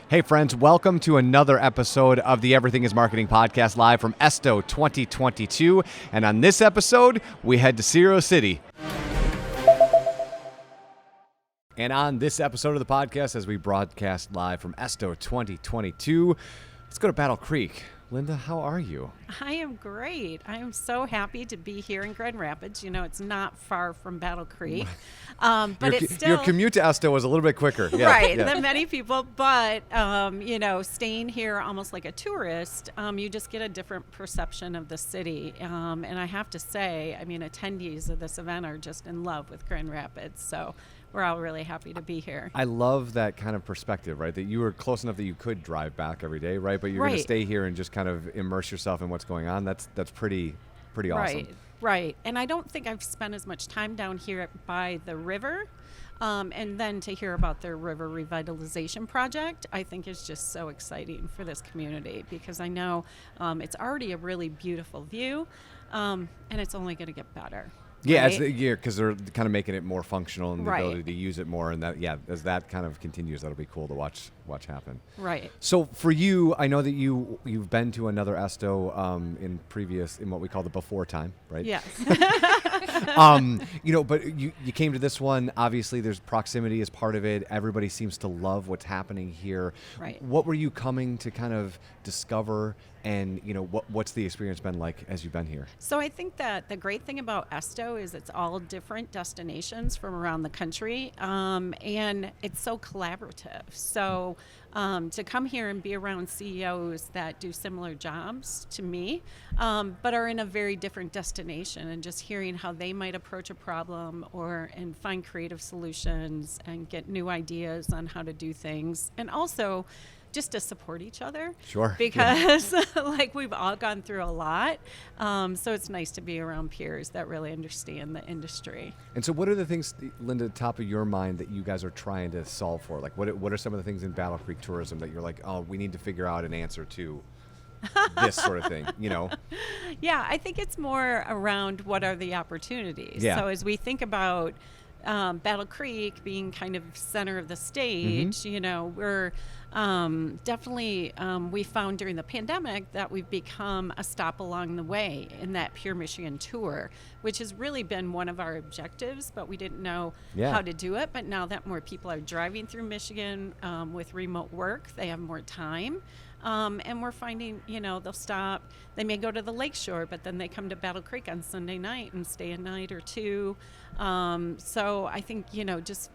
Hey friends, welcome to another episode of the Everything is Marketing podcast live from ESTO 2022. And on this episode, we head to Ciro City. And on this episode of the podcast, as we broadcast live from ESTO 2022, let's go to Battle Creek. Linda, how are you? I am great. I am so happy to be here in Grand Rapids. You know, it's not far from Battle Creek, but it's still... Your commute to ESTO was a little bit quicker. Yeah, right, than many people. But, you know, staying here almost like a tourist, you just get a different perception of the city. And I have to say, I mean, attendees of this event are just in love with Grand Rapids. So we're all really happy to be here. I love that kind of perspective, right? That you were close enough that you could drive back every day, right? But you're going to stay here and just kind of immerse yourself in what's going on. That's pretty awesome. Right. And I don't think I've spent as much time down here by the river. And then to hear about their river revitalization project, I think is just so exciting for this community because I know it's already a really beautiful view, and it's only going to get better. Yeah, right? Because they're kind of making it more functional and the ability to use it more, and that as that kind of continues, that'll be cool to watch happen. Right. So for you, I know that you've been to another ESTO in what we call the before time, right? Yes. But you came to this one. Obviously, there's proximity as part of it. Everybody seems to love what's happening here. Right. What were you coming to kind of discover? And, what's the experience been like as you've been here? So I think that the great thing about ESTO is it's all different destinations from around the country, and it's so collaborative. So to come here and be around CEOs that do similar jobs to me, but are in a very different destination, and just hearing how they might approach a problem and find creative solutions and get new ideas on how to do things, and also just to support each other. Sure. Because we've all gone through a lot. So it's nice to be around peers that really understand the industry. And so what are the things, Linda, top of your mind that you guys are trying to solve for? Like what are some of the things in Battle Creek tourism that you're like, oh, we need to figure out an answer to this sort of thing, Yeah, I think it's more around what are the opportunities. Yeah. So as we think about Battle Creek being kind of center of the stage, we're definitely, we found during the pandemic that we've become a stop along the way in that Pure Michigan tour, which has really been one of our objectives, but we didn't know how to do it. But now that more people are driving through Michigan with remote work, they have more time. And we're finding, they'll stop. They may go to the lakeshore, but then they come to Battle Creek on Sunday night and stay a night or two. So I think, just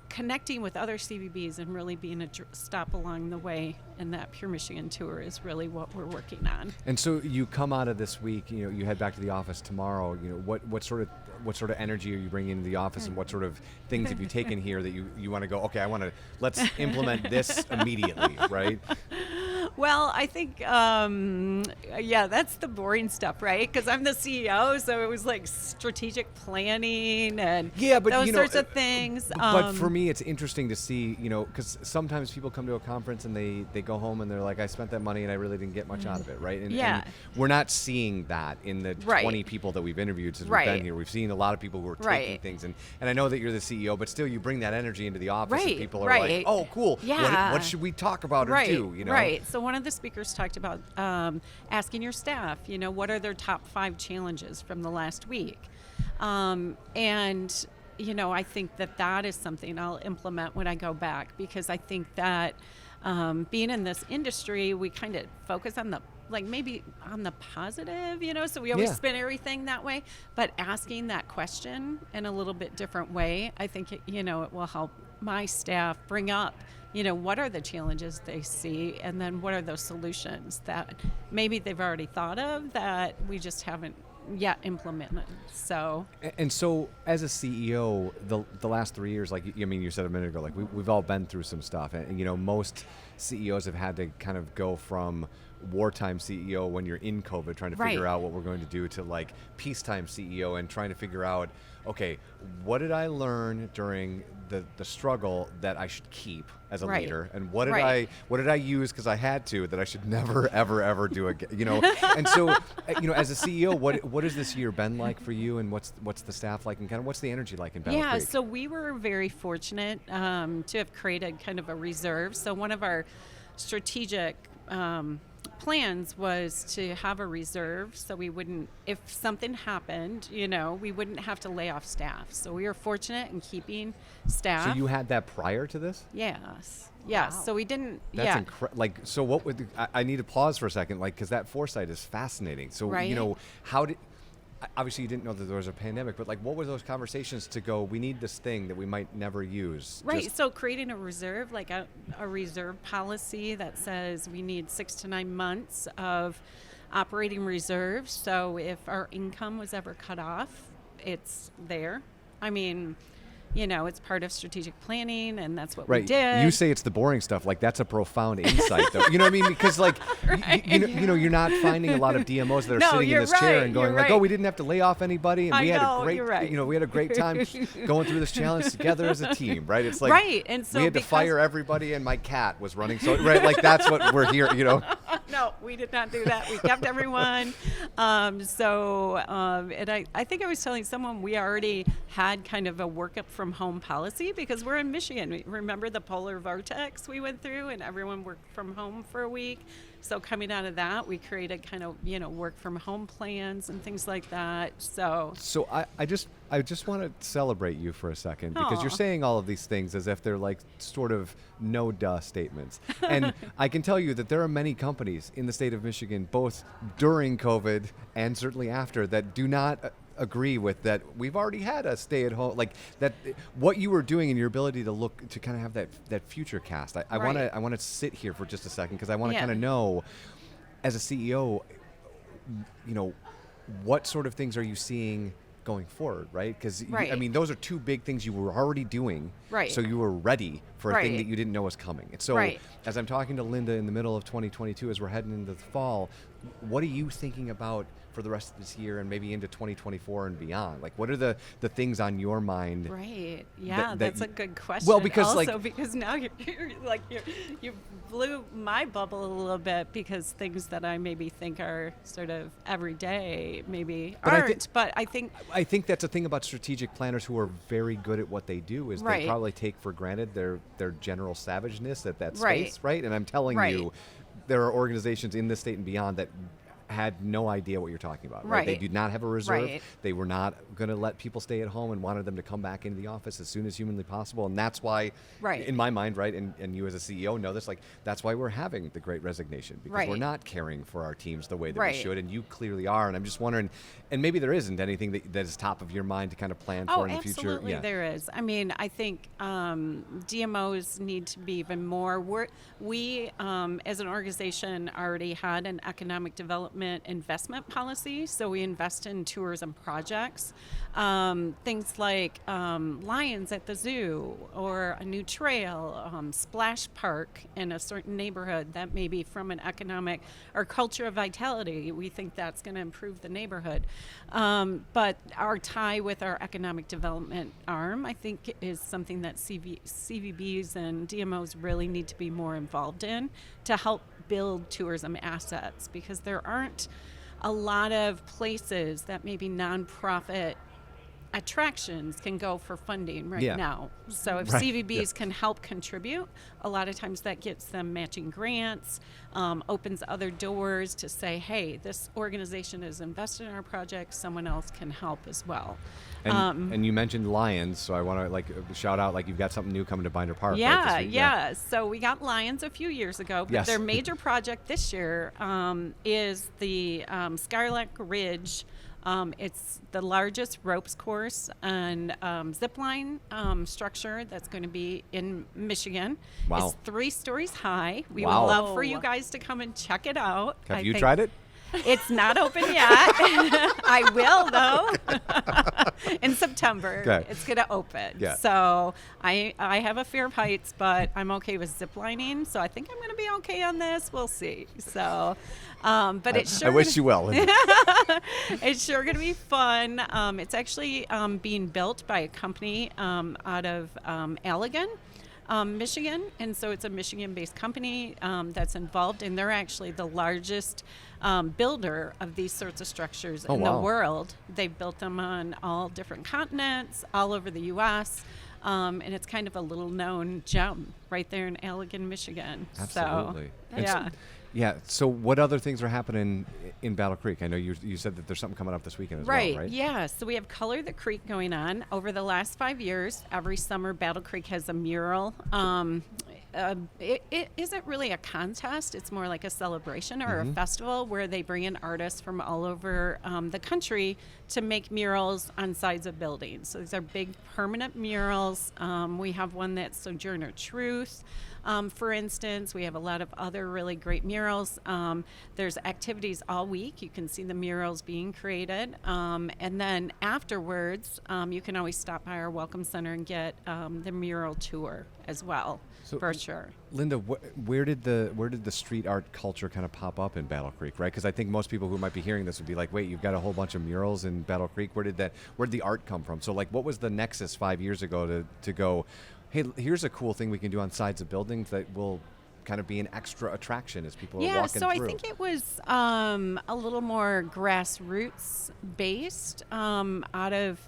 connecting with other CVBs and really being a stop along the way in that Pure Michigan tour is really what we're working on. And so you come out of this week, you head back to the office tomorrow. What sort of energy are you bringing into the office, and what sort of things have you taken here that you want to go, okay, let's implement this immediately, right? Well, I think, that's the boring stuff, right? Because I'm the CEO, so it was like strategic planning and those sorts of things. But for me, it's interesting to see, because sometimes people come to a conference and they go home and they're like, I spent that money and I really didn't get much out of it, right? And we're not seeing that in the 20 people that we've interviewed since we've been here. We've seen a lot of people who are taking things, and I know that you're the CEO, but still you bring that energy into the office, and people are like, oh, cool. Yeah. What should we talk about or do? Right. So one of the speakers talked about asking your staff, what are their top 5 challenges from the last week? And I think that is something I'll implement when I go back, because I think that being in this industry, we kind of focus on maybe on the positive, so we always spin everything that way, but asking that question in a little bit different way, I think, it will help my staff bring up, what are the challenges they see, and then what are those solutions that maybe they've already thought of that we just haven't yet implemented. So as a CEO, the last 3 years, you said a minute ago, we've all been through some stuff, and most CEOs have had to kind of go from wartime CEO when you're in COVID, trying to figure out what we're going to do, to like peacetime CEO and trying to figure out, okay, what did I learn during the struggle that I should keep as a leader, and what did I use because I had to that I should never ever do again, you know? And so, you know, as a CEO, what has this year been like for you, and what's the staff like, and kind of what's the energy like in Battle Creek? So we were very fortunate to have created kind of a reserve. So one of our strategic plans was to have a reserve, so we wouldn't, if something happened, you know, we wouldn't have to lay off staff. So we were fortunate in keeping staff. So you had that prior to this? Yes. Wow. So we didn't. That's like, so what would I need to pause for a second, like, because that foresight is fascinating. So you know, how did, obviously you didn't know that there was a pandemic, but like, what were those conversations to go, we need this thing that we might never use? So creating a reserve, like a reserve policy that says we need 6 to 9 months of operating reserves. So if our income was ever cut off, it's there. I mean, you know, it's part of strategic planning, and that's what we did. You say it's the boring stuff. Like, that's a profound insight, though. You know what I mean? Because, like, you know, you're not finding a lot of DMOs that are sitting in this chair and going, like, oh, we didn't have to lay off anybody, and we had a great, you know, we had a great time going through this challenge together as a team, right? It's like, and so we had to fire everybody, and my cat was running. So, like, that's what we're here, you know? No, we did not do that. We kept everyone. And I think I was telling someone we already had kind of a work up from home policy because we're in Michigan. Remember the polar vortex we went through, and everyone worked from home for a week? So coming out of that, we created kind of, you know, work from home plans and things like that. So I just want to celebrate you for a second, because you're saying all of these things as if they're like sort of no duh statements. And I can tell you that there are many companies in the state of Michigan, both during COVID and certainly after, that do not agree with that. We've already had a stay at home, like that. What you were doing and your ability to look to kind of have that future cast. I want to sit here for just a second, because I want to kind of know, as a CEO, you know, what sort of things are you seeing going forward, right? Because I mean, those are two big things you were already doing, so you were ready for a thing that you didn't know was coming. And so, as I'm talking to Linda in the middle of 2022, as we're heading into the fall, what are you thinking about for the rest of this year and maybe into 2024 and beyond? Like, what are the things on your mind? That's a good question. Well, because also, because now you blew my bubble a little bit, because things that I maybe think are sort of everyday maybe aren't. But I think that's a thing about strategic planners who are very good at what they do, is they probably take for granted their general savageness at that space, right? And I'm telling you, there are organizations in this state and beyond that had no idea what you're talking about. Right? They did not have a reserve. They were not going to let people stay at home and wanted them to come back into the office as soon as humanly possible. And that's why, in my mind, and you as a CEO know this, like, that's why we're having the Great Resignation, because we're not caring for our teams the way that we should, and you clearly are. And I'm just wondering, and maybe there isn't anything that is top of your mind to kind of plan for in the future. Absolutely, there is. I mean, I think DMOs need to be even more. We as an organization already had an economic development investment policy, so we invest in tourism projects, things like lions at the zoo, or a new trail, splash park in a certain neighborhood that may be from an economic or culture of vitality. We think that's going to improve the neighborhood. But our tie with our economic development arm, I think, is something that CVBs and DMOs really need to be more involved in to help build tourism assets, because there aren't a lot of places that maybe nonprofit attractions can go for funding now. So if CVBs can help contribute, a lot of times that gets them matching grants, opens other doors to say, hey, this organization is invested in our project, someone else can help as well. And you mentioned lions, so I want to shout out, you've got something new coming to Binder Park. So we got lions a few years ago, but their major project this year is the Scarlet Ridge. It's the largest ropes course and zip line structure that's going to be in Michigan. Wow. It's 3 stories high. We would love for you guys to come and check it out. Have you tried it? It's not open yet. I will, though. In September, it's going to open. Yeah. So I have a fear of heights, but I'm okay with zip lining. So I think I'm going to be okay on this. We'll see. So, but it's sure. I wish you well. It's sure going to be fun. It's actually being built by a company out of Allegan, Michigan, and so it's a Michigan-based company that's involved, and they're actually the largest builder of these sorts of structures in the world. They've built them on all different continents, all over the U.S., and it's kind of a little-known gem right there in Allegan, Michigan. Absolutely. So, yeah. Yeah. So what other things are happening in Battle Creek? I know you said that there's something coming up this weekend as well, right? Yeah. So we have Color the Creek going on. Over the last 5 years, every summer Battle Creek has a mural. It isn't really a contest. It's more like a celebration or a festival where they bring in artists from all over the country to make murals on sides of buildings. So these are big permanent murals. We have one that's Sojourner Truth. For instance, we have a lot of other really great murals. There's activities all week. You can see the murals being created. And then afterwards, you can always stop by our Welcome Center and get the mural tour as well, for sure. Linda, where did the street art culture kind of pop up in Battle Creek, right? Because I think most people who might be hearing this would be like, wait, you've got a whole bunch of murals in Battle Creek. Where did the art come from? So like, what was the nexus 5 years ago to go, hey, here's a cool thing we can do on sides of buildings that will kind of be an extra attraction as people are walking through? Yeah, so I think it was a little more grassroots based out of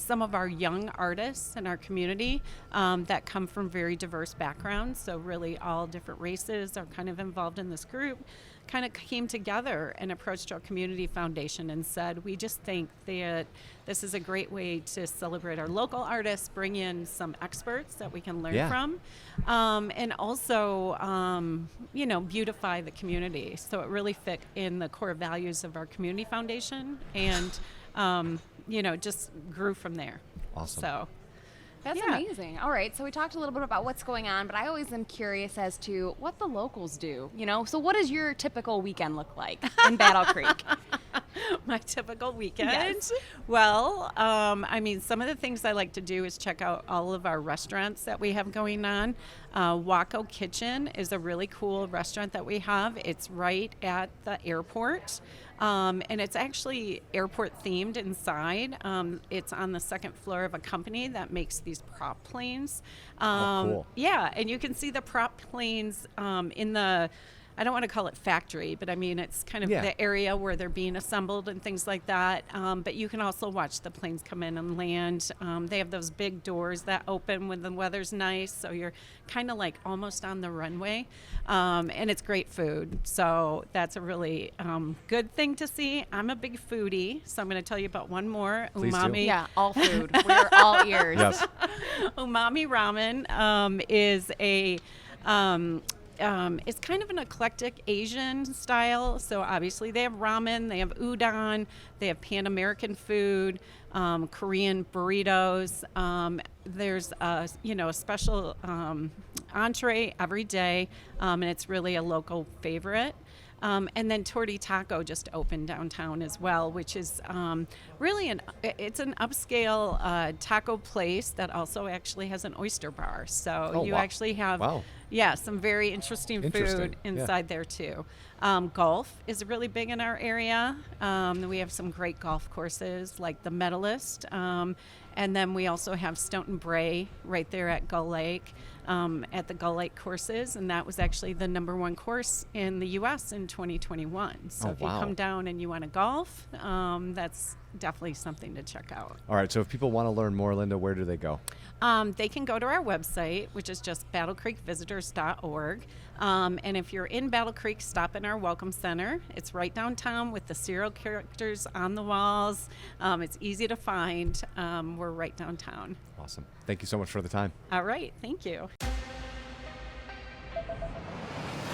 some of our young artists in our community that come from very diverse backgrounds. So really all different races are kind of involved in this group. Kind of came together and approached our community foundation and said, we just think that this is a great way to celebrate our local artists, bring in some experts that we can learn from, and also, beautify the community. So it really fit in the core values of our community foundation and, just grew from there. Awesome. So. That's amazing. All right, so we talked a little bit about what's going on, but I always am curious as to what the locals do, So what does your typical weekend look like in Battle Creek? My typical weekend? Yes. Well, some of the things I like to do is check out all of our restaurants that we have going on. Waco Kitchen is a really cool restaurant that we have. It's right at the airport. And it's actually airport themed inside. It's on the second floor of a company that makes these prop planes. Cool. Yeah, and you can see the prop planes in the, I don't want to call it factory, but I mean, it's kind of the area where they're being assembled and things like that. But you can also watch the planes come in and land. They have those big doors that open when the weather's nice. So you're kind of like almost on the runway. And it's great food. So that's a really good thing to see. I'm a big foodie. So I'm going to tell you about one more. Please Umami. Do. Yeah, all food. We're all ears. Yes. Umami Ramen is a... it's kind of an eclectic Asian style. So obviously they have ramen, they have udon, they have Pan-American food, Korean burritos. There's a special entree every day, and it's really a local favorite. And then Torti Taco just opened downtown as well, which is really it's an upscale taco place that also actually has an oyster bar. So actually have some very interesting food inside there too. Golf is really big in our area. We have some great golf courses like the Medalist. And then we also have Stoughton Bray right there at Gull Lake, at the Gull Lake courses. And that was actually the #1 course in the U.S. in 2021. So if you come down and you want to golf, that's definitely something to check out. All right. So if people want to learn more, Linda, where do they go? They can go to our website, which is just battlecreekvisitors.org. And if you're in Battle Creek, stop in our Welcome Center. It's right downtown with the serial characters on the walls. It's easy to find. We're right downtown. Awesome. Thank you so much for the time. All right. Thank you.